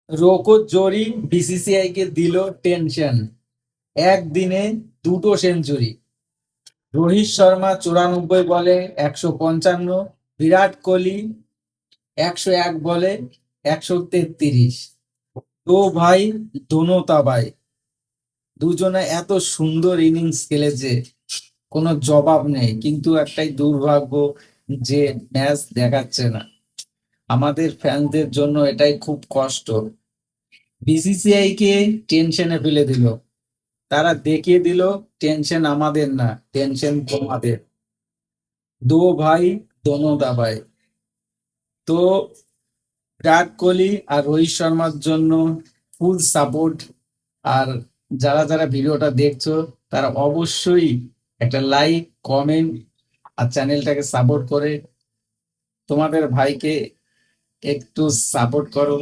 রোকো জোরি BCCI কে দিল tension, একদিনে দুটো সেঞ্চুরি। রোহিত শর্মা 94 বলে 155, বিরাট কোহলি 101 বলে 133। তো ভাই দোনো তাবাই, দুজনে এত সুন্দর ইনিংস খেলেছে, কোনো জবাব নেই। কিন্তু একটাই দুর্ভাগ্য যে ম্যাচ দেখাচ্ছে না। আমাদের ফ্যানদের জন্য এটাই খুব কষ্ট। বিসিসিআই কে টেনশনে ফেলে দিল। তারা দেখিয়ে দিল টেনশন আমাদের না, টেনশন তোমাদের। দো ভাই দোনো দাবাই। তো বিরাট কোহলি আর রোহিত শর্মার জন্য ফুল সাপোর্ট। আর যারা যারা ভিডিওটা দেখছো তারা অবশ্যই একটা লাইক, কমেন্ট আর চ্যানেলটাকে সাপোর্ট করে তোমাদের ভাইকে একটু সাপোর্ট করো।